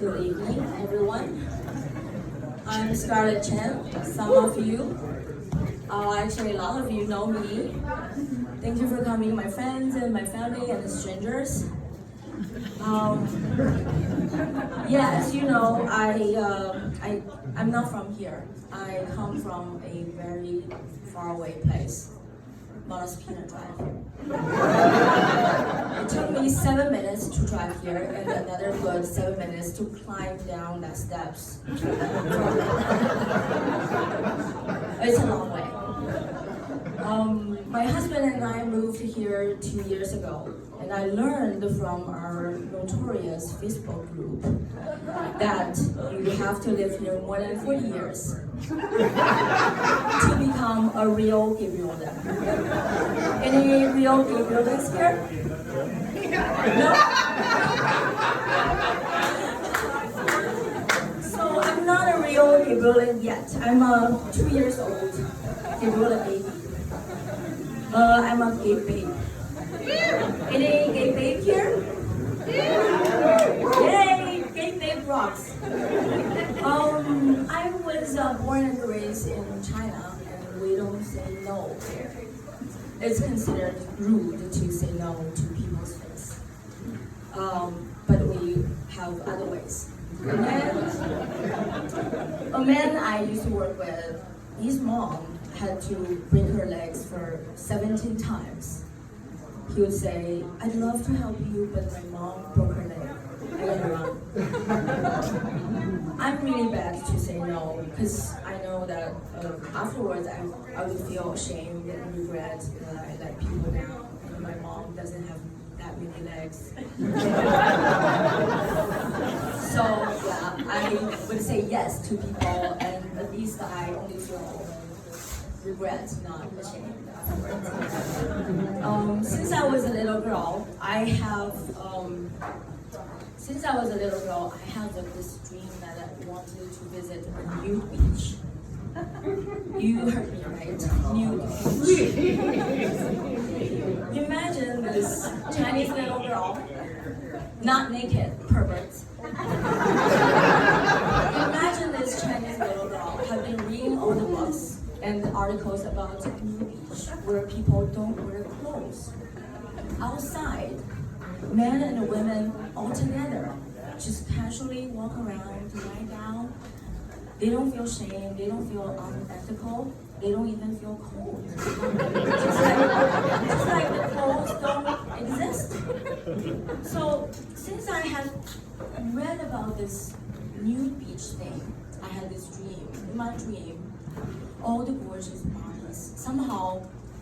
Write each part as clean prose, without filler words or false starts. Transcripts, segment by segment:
good evening, everyone. I'm Scarlet Chen. Some of you, actually a lot of you know me. Thank you for coming, my friends and my family and the strangers. Yeah, as you know, I'm not from here. I come from a very far away place, Malaspina Drive. It took me 7 minutes to drive here and another good 7 minutes to climb down the steps. It's a long way. My husband and I moved here 2 years ago, and I learned from our notorious Facebook group that you have to live here more than 40 years to become a real Gabriola. Any real Gabriolas here? No? So I'm not a real Gabriola yet. I'm a 2 years old Gabriola baby. I'm a gay babe. Any gay babe here? Yay! Gay babe rocks. I was born and raised in China, and we don't say no here. It's considered rude to say no to people's face. But we have other ways. A man I used to work with, his mom had to break her legs for 17 times. He would say, I'd love to help you, but my mom broke her leg. I gotta run. I'm really bad to say no, because I know that afterwards I would feel ashamed and regret that I let people down, and my mom doesn't have that many legs. So yeah, I would say yes to people, and at least I only feel regret, not ashamed afterwards. Since I was a little girl, I have this dream that I wanted to visit a nude beach. You heard me right, nude beach. Imagine this Chinese little girl, not naked, perverts. Imagine this Chinese little girl have been reading all the books and articles about the nude beach where people don't wear clothes. Outside, men and women all together, just casually walk around, lie down. They don't feel shame, they don't feel unethical, they don't even feel cold. just like the clothes don't exist. So since I had read about this nude beach thing, I had this dream. In my dream, all the gorgeous bodies, somehow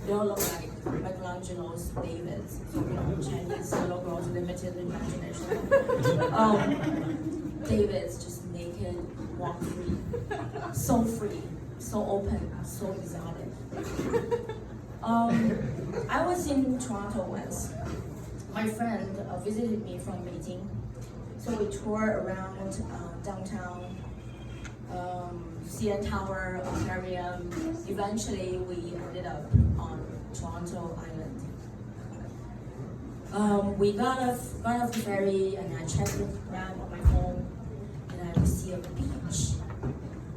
they all look like Michelangelo's Davids. So, Chinese little girls, limited imagination. Davids just naked, walk free, so open, so exotic. I was in Toronto once. My friend visited me from Beijing, so we toured around downtown. CN Tower, Aquarium. Eventually, we ended up on Toronto Island. We got off the ferry, and I checked the map on my phone, and I would see a beach.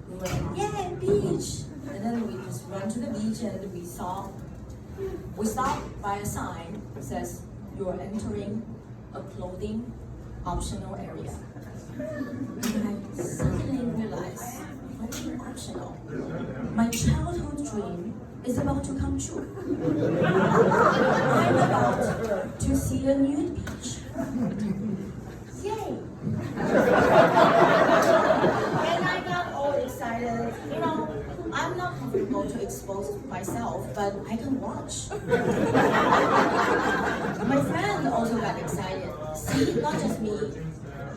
We were like, "Yay, beach!" And then we just run to the beach, and we stopped by a sign that says, "You're entering a clothing optional area." And I suddenly realized, optional. My childhood dream is about to come true. I'm about to see a nude beach. Yay! And I got all excited. I'm not comfortable to expose myself, but I can watch. My friend also got excited. See, not just me.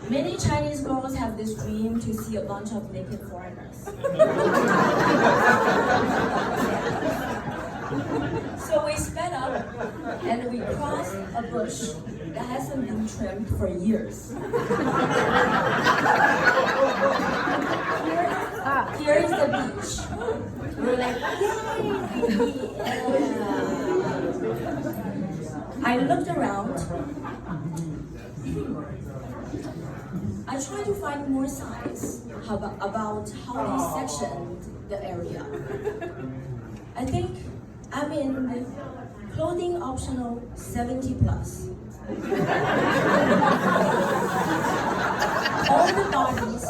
Many Chinese girls have this dream to see a bunch of naked foreigners. So we sped up and we crossed a bush that hasn't been trimmed for years. Here is the beach. We're like, yay! I looked around. I try to find more signs about how they sectioned the area. I think I'm in clothing optional 70 plus. All the bodies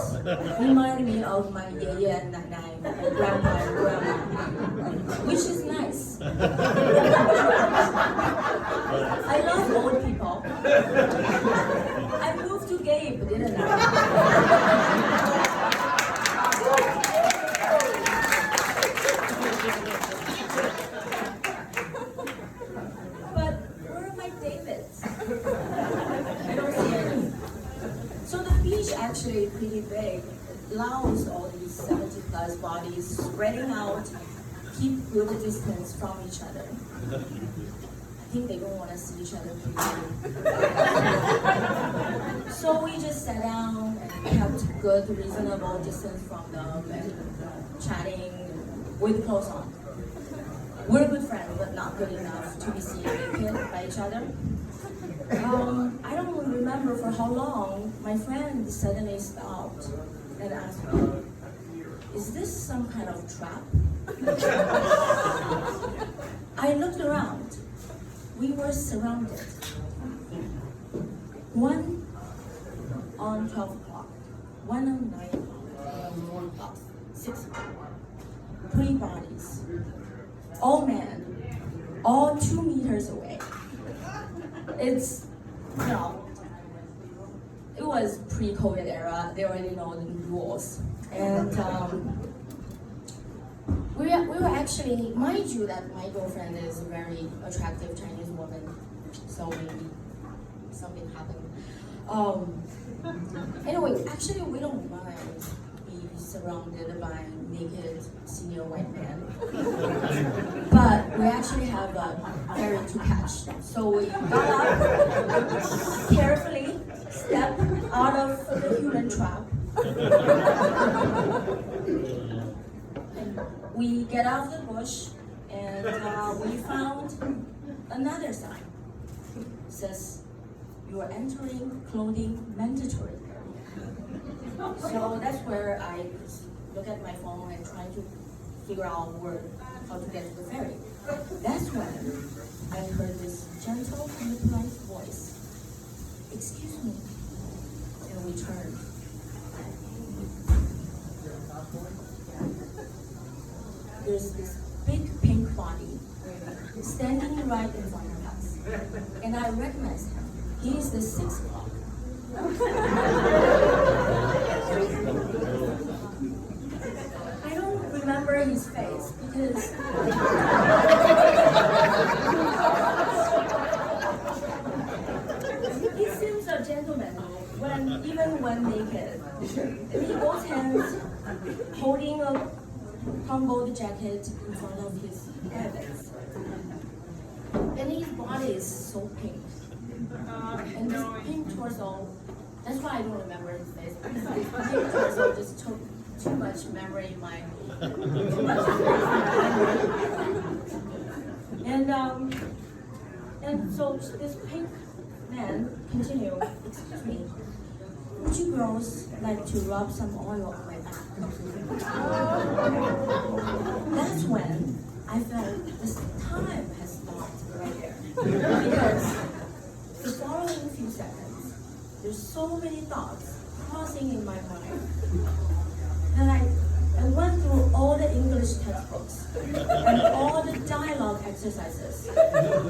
remind me of my yeye and nanai, my grandpa and grandma, which is nice. I love old people. I moved to Gabe, didn't I? But where are my Davids? I don't see any. So the beach actually pretty big. It allows all these 70 plus bodies spreading out, keep good distance from each other. I think they don't want to see each other clearly. So we just sat down and kept good, reasonable distance from them and chatting with clothes on. We're good friends, but not good enough to be seen naked by each other. I don't remember for how long. My friend suddenly stopped and asked me, "Is this some kind of trap?" I looked around. We were surrounded. One on 12 o'clock, one on 9 o'clock, 6 o'clock. 3 bodies, all men, all 2 meters away. It's, it was pre-COVID era. They already know the rules. And we were actually, mind you that my girlfriend is a very attractive Chinese woman, so maybe something happened. Anyway, actually we don't mind being surrounded by naked senior white men, but we actually have a ferry to catch. So we got up, carefully stepped out of the human trap. We get out of the bush and we found another sign. It says, "You are entering clothing mandatory." So that's where I look at my phone and try to figure out how to get to the ferry. That's when I heard this gentle and polite voice. "Excuse me." And we turned. There's this big pink body standing right in front of us. And I recognize him. He is the 6 o'clock. I don't remember his face because he seems a gentleman even when naked. And he both hands holding a tumbled jacket in front of his rabbits. And his body is so pink. And this pink torso, that's why I don't remember his face. This pink torso just took too much memory in my and so this pink man continued, "Excuse me, would you girls like to rub some oil on my back?" That's when I felt this time has stopped right there. Because the following few seconds, there's so many thoughts crossing in my mind that I went through all the English textbooks and all the dialogue exercises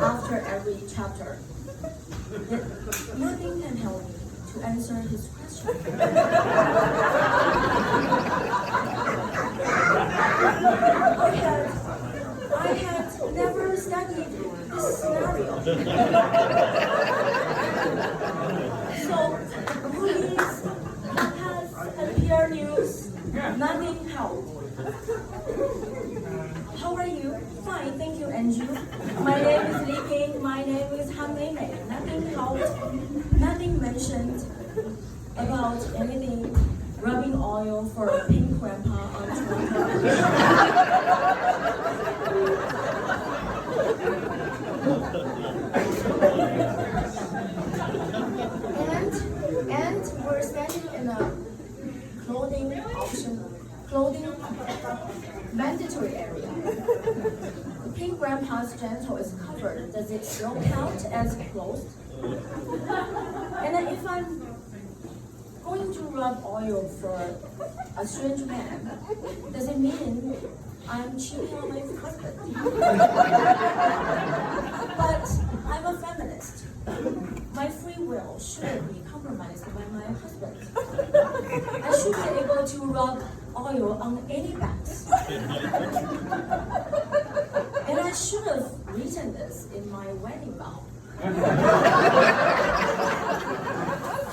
after every chapter. Yet nothing can help me to answer his question. I had never studied this scenario. So, police has appeared news, nothing helped. "How are you?" "Fine, thank you, and you?" "My name is Li Ping, my name is Han Mei Mei." Nothing helped, nothing mentioned about anything rubbing oil for a pink grandpa on Toronto. And we're standing in a clothing mandatory area. The pink grandpa's gentle is covered. Does it still count as closed? And then if I'm going to rub oil for a strange man, does it mean I'm cheating on my husband? But I'm a feminist. My free will shouldn't be compromised by my husband. I should be able to rub oil on any backs. And I should have written this in my wedding vow.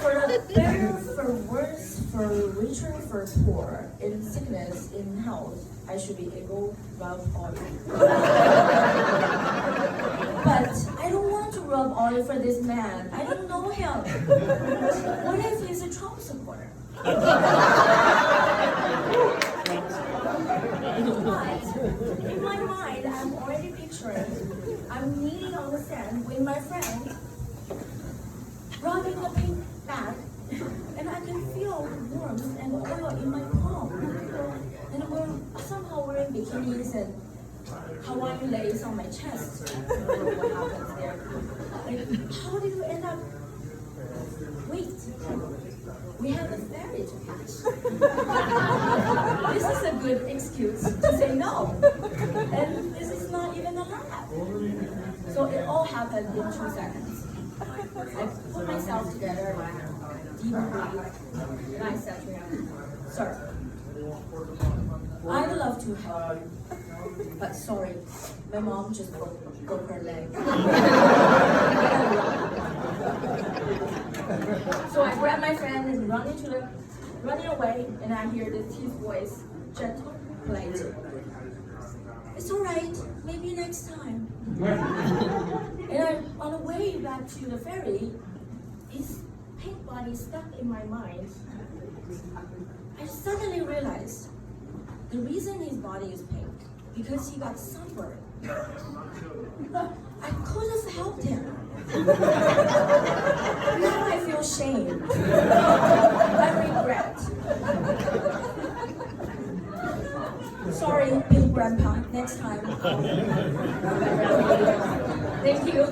For better, for worse, for richer, for poor, in sickness, in health, I should be able to rub oil. But I don't want to rub oil for this man. I don't know him. What if he's a Trump supporter? But in my mind, I'm already picturing I'm kneeling on the sand with my friend, rubbing the pink bag, and I can feel warmth and oil in my palm. And somehow we're in bikinis and Hawaiian lace on my chest. I don't know what happens there. Like, how did we end up? Wait, we have a ferry to catch. This is a good excuse to say no. And this is not even a lab. So it all happened in 2 seconds. I put myself together, deep breathe, and I said to him, "Sir, I'd love to help you, but sorry, my mom just broke her leg." So I grab my friend and running away, and I hear his voice, gentle, polite. "It's all right, maybe next time." And on the way back to the ferry, his pink body stuck in my mind. I suddenly realized the reason his body is pink because he got sunburned. I could have helped him. Now I feel shame. I regret. Sorry, big grandpa. Next time. Thank you.